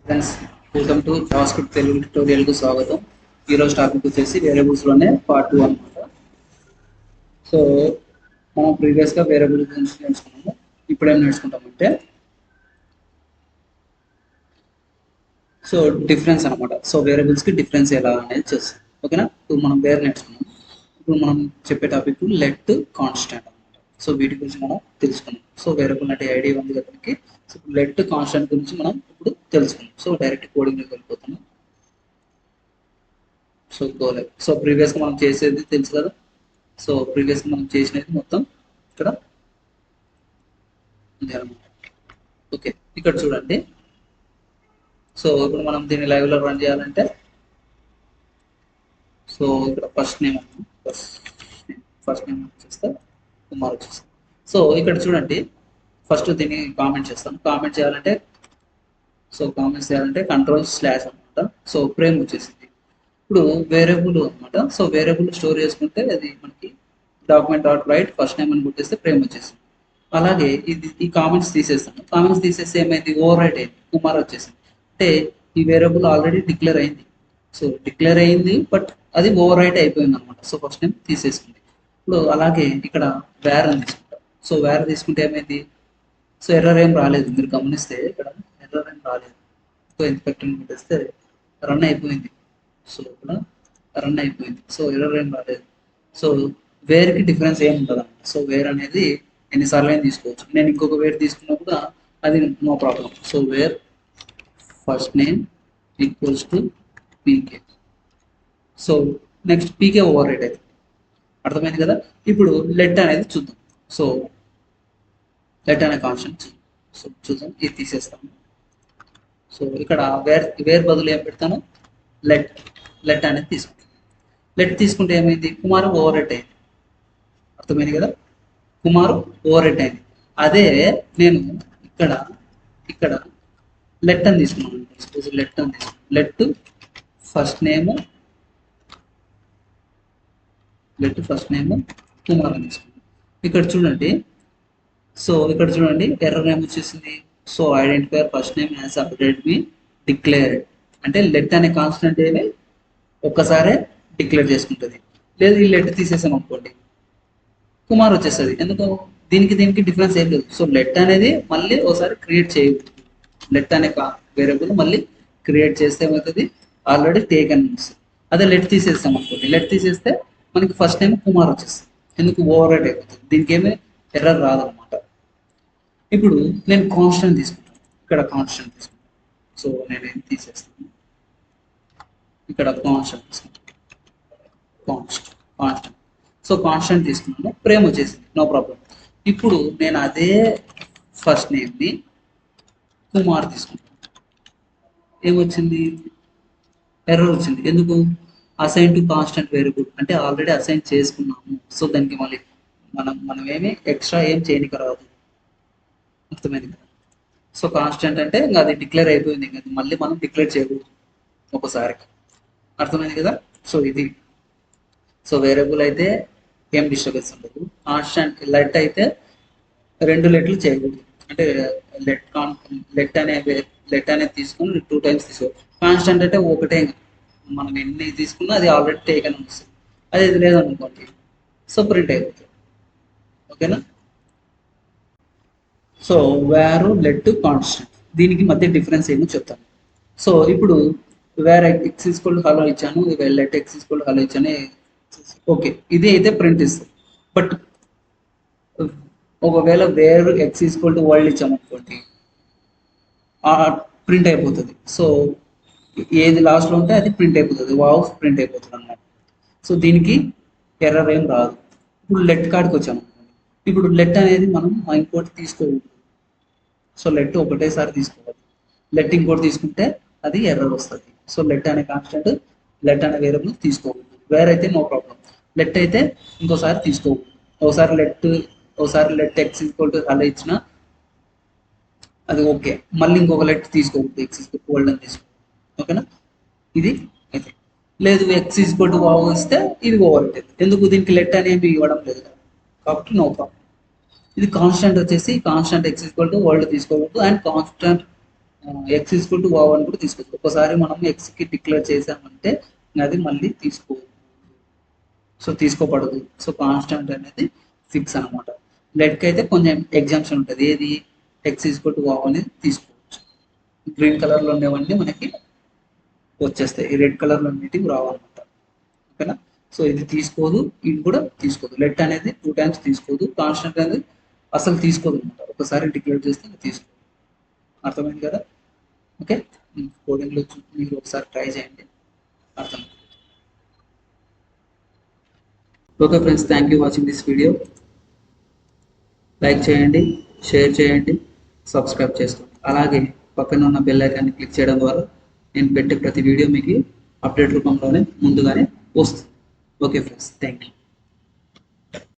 Friends, welcome to JavaScript Telugu ట్యుటోరియల్కు స్వాగతం. ఈరోజు టాపిక్ వచ్చేసి వేరియబుల్స్లోనే పార్ట్ 2 అనమాట. సో మనం ప్రీవియస్గా వేరియబుల్ గురించి నేర్చుకున్నాము. ఇప్పుడు ఏం నేర్చుకుంటామంటే సో డిఫరెన్స్ అనమాట. సో వేరియబుల్స్కి డిఫరెన్స్ ఎలా అనేది చేస్తాం. ఓకేనా? ఇప్పుడు మనం వేరే నేర్చుకున్నాం. ఇప్పుడు మనం చెప్పే టాపిక్ లెట్ కాన్స్టెంట్ అనమాట. సో వీటి గురించి మనం తెలుసుకున్నాం. సో వేరియబుల్ అంటే ఐడియా ఉంది కదానికి. సో లెట్ కాన్స్టెంట్ గురించి మనం ఇప్పుడు తెలుసుకున్నాం. సో డైరెక్ట్ కోడింగ్లోకి వెళ్ళిపోతున్నాం. సో గోలే సో ప్రీవియస్గా మనం చేసేది తెలుసు కదా. సో ప్రీవియస్గా మనం చేసినది మొత్తం ఇక్కడ ఉంది అనమాట. ఓకే, ఇక్కడ చూడండి. సో ఇప్పుడు మనం దీన్ని లైవ్లో రన్ చేయాలంటే సో ఇక్కడ ఫస్ట్ నేమ్ వచ్చేస్తే కుమార్ వచ్చేస్తాం. సో ఇక్కడ చూడండి, ఫస్ట్ దీన్ని కామెంట్ చేస్తాను. కామెంట్ చేయాలంటే కంట్రోల్/ అనమాట. సో ప్రేమ్ వచ్చేసింది. ఇప్పుడు వేరియబుల్ అనమాట. సో వేరియబుల్ స్టోర్ చేసుకుంటే అది మనకి document dot right first name అని కొట్టేస్తే ప్రేమ్ వచ్చేసింది. అలాగే ఈ కామెంట్స్ తీసేస్తాను. కామెంట్స్ తీసేస్తే ఏమైంది, ఓవర్ రైట్ అయింది, కుమార్ వచ్చేసింది. అంటే ఈ వేరియబుల్ ఆల్రెడీ డిక్లేర్ అయింది. సో డిక్లేర్ అయింది, బట్ అది ఓవర్ రైట్ అయిపోయింది అనమాట. సో ఫస్ట్ నేమ్ తీసేసుకుంది. ఇప్పుడు అలాగే ఇక్కడ వేర్ అని తీసుకుంటాం. సో వేర్ తీసుకుంటే ఏమైంది, సో ఎర్రర్ ఏం రాలేదు. మీరు గమనిస్తే ఇక్కడ ఎర్రర్ ఏం రాలేదు. సో ఇన్స్పెక్టర్ కొట్టేస్తే రన్ అయిపోయింది. సో ఇక్కడ రన్ అయిపోయింది. సో ఎర్రర్ ఏం రాలేదు. సో వేర్కి డిఫరెన్స్ ఏమి ఉంటుంది అన్నమాట. సో వేర్ అనేది ఎన్నిసార్లు అయినా తీసుకోవచ్చు. నేను ఇంకొక వేర్ తీసుకున్నా కూడా అది no problem. So where first name equals to PK. So next PK overwrite అవుతుంది. అర్థమైంది కదా. ఇప్పుడు లెట్ అనేది చూద్దాం. సో లెట్ అనే కాన్స్టెంట్ సో చూద్దాం. ఇది తీసేస్తాము. సో ఇక్కడ వేర్ బదులు ఏం పెడతాను, లెట్ అనేది తీసుకుంటాను. లెట్ తీసుకుంటే ఏమైంది, కుమారు ఓవర్ రైట్ అయింది. అర్థమైంది కదా, కుమారు ఓవర్ రైట్ అయింది. అదే నేను ఇక్కడ లెట్ అని తీసుకున్నాను. సపోజ్ లెట్ అని తీసుకున్నాను. లెట్ ఫస్ట్ నేమ్ కుమార్ అని తీసుకున్నాను. ఇక్కడ చూడండి ఎర్రర్ నేమ్ వచ్చేసింది. So identifier first name as update me declared. అంటే లెట్ అనే కాన్స్టెంట్ ఏమి ఒక్కసారే డిక్లేర్ చేసుకుంటుంది. లేదు ఈ లెట్ తీసేసాం అనుకోండి, కుమార్ వచ్చేస్తుంది. ఎందుకు, దీనికి డిఫరెన్స్ ఏం లేదు. సో లెట్ అనేది మళ్ళీ ఒకసారి క్రియేట్ చేయకూడదు. లెట్ అనే వేరియబుల్ మళ్ళీ క్రియేట్ చేస్తే ఏమవుతుంది, ఆల్రెడీ టేక్ అని వస్తుంది. అదే లెట్ తీసేస్తాం అనుకోండి, లెట్ తీసేస్తే మనకి ఫస్ట్ టైం కుమార్ వచ్చేస్తుంది. ఎందుకు, ఓవర్ రైట్ అయిపోతుంది. దీనికి ఏమీ ఎర్రర్ రాదనమాట. ఇప్పుడు నేను కాన్స్టెంట్ తీసుకుంటాను. ఇక్కడ కాన్స్టెంట్ తీసుకుంటాను. సో నేను ఏం తీసేస్తాను, ఇక్కడ కాన్స్టెంట్ తీసుకుంటాను. కాన్స్టెంట్ సో కాన్స్టెంట్ తీసుకున్నాను. ప్రేమ్ వచ్చేసింది, నో ప్రాబ్లం. ఇప్పుడు నేను అదే ఫస్ట్ నేమ్ని కుమార్ తీసుకుంటాను. ఏమొచ్చింది, ఎర్రర్ వచ్చింది. ఎందుకు, అసైన్ టు కాన్స్టెంట్ వేరియబుల్ అంటే ఆల్రెడీ అసైన్ చేసుకున్నాము. సో దానికి మళ్ళీ మనం ఏమి ఎక్స్ట్రా ఏం చేయనికి రాదు. అర్థమైంది కదా. సో కాన్స్టెంట్ అంటే ఇంకా అది డిక్లేర్ అయిపోయింది, ఇంకా మళ్ళీ మనం డిక్లేర్ చేయకూడదు ఒకసారికి. అర్థమైంది కదా. సో ఇది సో వేరియబుల్ అయితే ఏం డిస్టర్బెన్స్ ఉండదు. కాన్స్టెంట్ లెట్ అయితే 2 లెట్లు చేయకూడదు. అంటే లెట్ అనేది తీసుకుని 2 టైమ్స్ తీసుకోవాలి. కాన్స్టెంట్ అంటే ఒకటే, మనం ఎన్ని తీసుకున్నా అది ఆల్రెడీ టేక్ అని వస్తుంది. అది ఇది లేదనుకోండి, సో ప్రింట్ అయిపోతుంది. ఓకేనా. సో వేర్ లెట్ కాన్స్టెంట్ దీనికి మధ్య డిఫరెన్స్ ఏమో చెప్తాను. సో ఇప్పుడు var X equal to hello ఇచ్చాను, let X equal to hello ఇచ్చాను. ఓకే, ఇది అయితే ప్రింట్ ఇస్తుంది. బట్ ఒకవేళ var X equal to world ఇచ్చామనుకోండి, ప్రింట్ అయిపోతుంది. సో ఏది లాస్ట్లో ఉంటే అది ప్రింట్ అయిపోతుంది, వావ్ ప్రింట్ అయిపోతుంది అన్నమాట. సో దీనికి ఎర్రర్ ఏం రాదు. ఇప్పుడు లెట్ కాడికి వచ్చాము. ఇప్పుడు లెట్ అనేది మనం ఇంకోటి తీసుకోకూడదు. సో లెట్ ఒకటేసారి తీసుకోవాలి. లెట్ ఇంకోటి తీసుకుంటే అది ఎర్రర్ వస్తుంది. సో లెట్ అనే కాన్స్టెంట్, లెట్ అనే వేరియబుల్ తీసుకోకూడదు. వేర్ అయితే నో ప్రాబ్లం. లెట్ అయితే ఇంకోసారి తీసుకోకూడదు. ఒకసారి లెట్ ఎక్స్ ఈక్వల్ టు అలా ఇచ్చిన అది ఓకే. మళ్ళీ ఇంకొక లెట్ తీసుకోకూడదు, ఎక్స్ ఈక్వల్ టు వరల్డ్ అని తీసుకో. ఓకేనా. ఇది అయితే లేదు, ఎక్స్ ఈక్వల్ టు వావ్ ఇస్తే ఇది ఓవర్ రైట్. ఎందుకు, దీనికి లెట్ అనేది ఇవ్వడం లేదు కాబట్టి నో ప్రాబ్లం. ఇది కాన్స్టెంట్ వచ్చేసి constant X equal to world తీసుకోకూడదు. And constant X equal to wow అని కూడా తీసుకోవచ్చు. ఒకసారి మనం ఎక్స్కి డిక్లేర్ చేసామంటే అది మళ్ళీ తీసుకోబడదు. సో కాన్స్టెంట్ అనేది ఫిక్స్ అనమాట. లెట్కి అయితే కొంచెం ఎగ్జామ్షన్ ఉంటుంది. ఏది ఎక్స్ ఈక్వల్ టు వావ్ అనేది తీసుకోవచ్చు. గ్రీన్ కలర్లో ఉండేవన్నీ మనకి వచ్చేస్తాయి, ఈ రెడ్ కలర్లో ఉండేటివి రావన్నమాట. ఓకేనా? సో ఇది తీసుకోదు, ఇది కూడా తీసుకోదు. లెట్ అనేది 2 టైమ్స్ తీసుకోదు, కాన్స్టెంట్ అనేది అసలు తీసుకోదు అనమాట. ఒకసారి డిక్లేర్ చేస్తే తీసుకోదు. అర్థమైంది కదా? ఓకే, కోడింగ్లో మీరు ఒకసారి ట్రై చేయండి, అర్థం. Okay friends, thank you watching this video. Like చేయండి, షేర్ చేయండి, సబ్స్క్రైబ్ చేసుకోండి. అలాగే పక్కన ఉన్న బెల్ ఐకాన్ని క్లిక్ చేయడం ద్వారా నేను పెట్టే ప్రతి వీడియో మీకు అప్డేట్ రూపంలోనే ముందుగానే వస్తుంది. Okay friends, thank you.